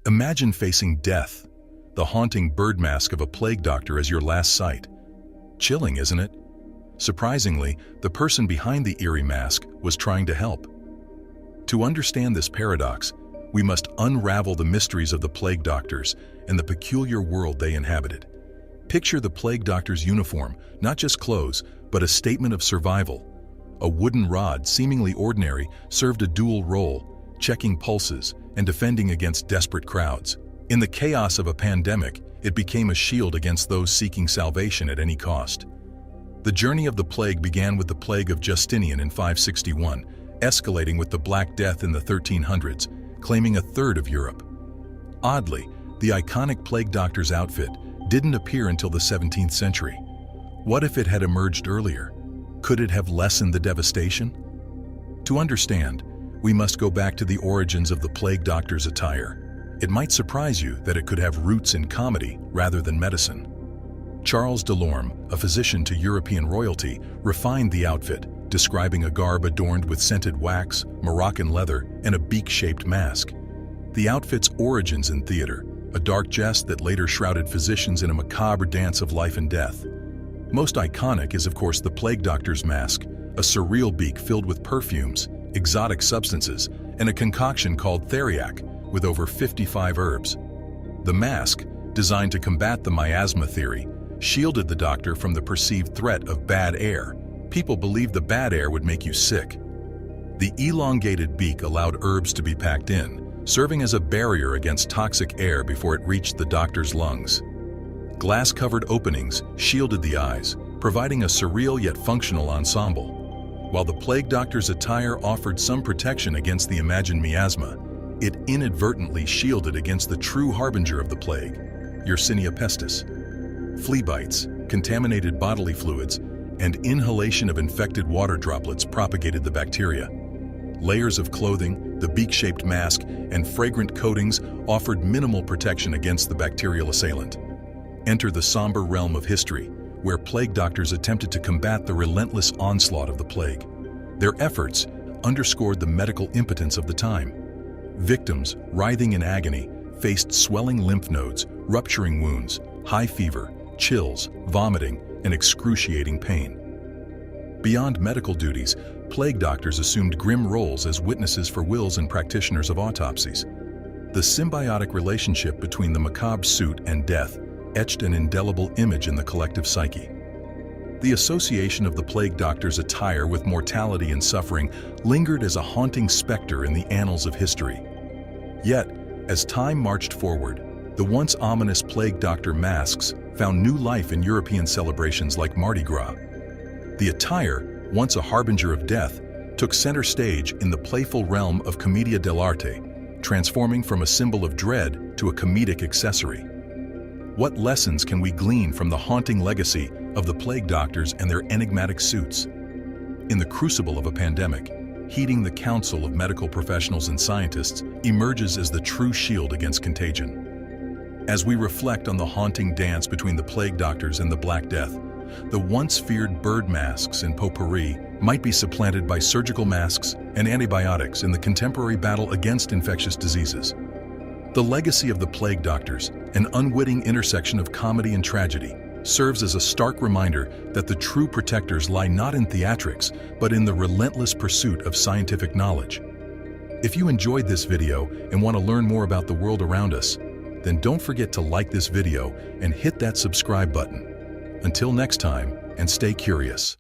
Imagine facing death, the haunting bird mask of a plague doctor as your last sight. Chilling, isn't it? Surprisingly, the person behind the eerie mask was trying to help. To understand this paradox, we must unravel the mysteries of the plague doctors and the peculiar world they inhabited. Picture the plague doctor's uniform, not just clothes, but a statement of survival. A wooden rod, seemingly ordinary, served a dual role, checking pulses and defending against desperate crowds. In the chaos of a pandemic, it became a shield against those seeking salvation at any cost. The journey of the plague began with the plague of Justinian in 561, escalating with the Black Death in the 1300s, claiming a third of Europe. Oddly, the iconic plague doctor's outfit didn't appear until the 17th century. What if it had emerged earlier? Could it have lessened the devastation? To understand, we must go back to the origins of the plague doctor's attire. It might surprise you that it could have roots in comedy rather than medicine. Charles Delorme, a physician to European royalty, refined the outfit, describing a garb adorned with scented wax, Moroccan leather, and a beak-shaped mask. The outfit's origins in theater, a dark jest that later shrouded physicians in a macabre dance of life and death. Most iconic is, of course, the plague doctor's mask, a surreal beak filled with perfumes, exotic substances, and a concoction called theriac, with over 55 herbs. The mask, designed to combat the miasma theory, shielded the doctor from the perceived threat of bad air. People believed the bad air would make you sick. The elongated beak allowed herbs to be packed in, serving as a barrier against toxic air before it reached the doctor's lungs. Glass-covered openings shielded the eyes, providing a surreal yet functional ensemble. While the plague doctor's attire offered some protection against the imagined miasma, it inadvertently shielded against the true harbinger of the plague, Yersinia pestis. Flea bites, contaminated bodily fluids, and inhalation of infected water droplets propagated the bacteria. Layers of clothing, the beak-shaped mask, and fragrant coatings offered minimal protection against the bacterial assailant. Enter the somber realm of history, where plague doctors attempted to combat the relentless onslaught of the plague. Their efforts underscored the medical impotence of the time. Victims, writhing in agony, faced swelling lymph nodes, rupturing wounds, high fever, chills, vomiting, and excruciating pain. Beyond medical duties, plague doctors assumed grim roles as witnesses for wills and practitioners of autopsies. The symbiotic relationship between the macabre suit and death etched an indelible image in the collective psyche. The association of the plague doctor's attire with mortality and suffering lingered as a haunting specter in the annals of history. Yet, as time marched forward, the once ominous plague doctor masks found new life in European celebrations like Mardi Gras. The attire, once a harbinger of death, took center stage in the playful realm of commedia dell'arte, transforming from a symbol of dread to a comedic accessory. What lessons can we glean from the haunting legacy of the plague doctors and their enigmatic suits? In the crucible of a pandemic, heeding the counsel of medical professionals and scientists emerges as the true shield against contagion. As we reflect on the haunting dance between the plague doctors and the Black Death, the once feared bird masks and potpourri might be supplanted by surgical masks and antibiotics in the contemporary battle against infectious diseases. The legacy of the plague doctors, an unwitting intersection of comedy and tragedy, serves as a stark reminder that the true protectors lie not in theatrics, but in the relentless pursuit of scientific knowledge. If you enjoyed this video and want to learn more about the world around us, then don't forget to like this video and hit that subscribe button. Until next time, and stay curious.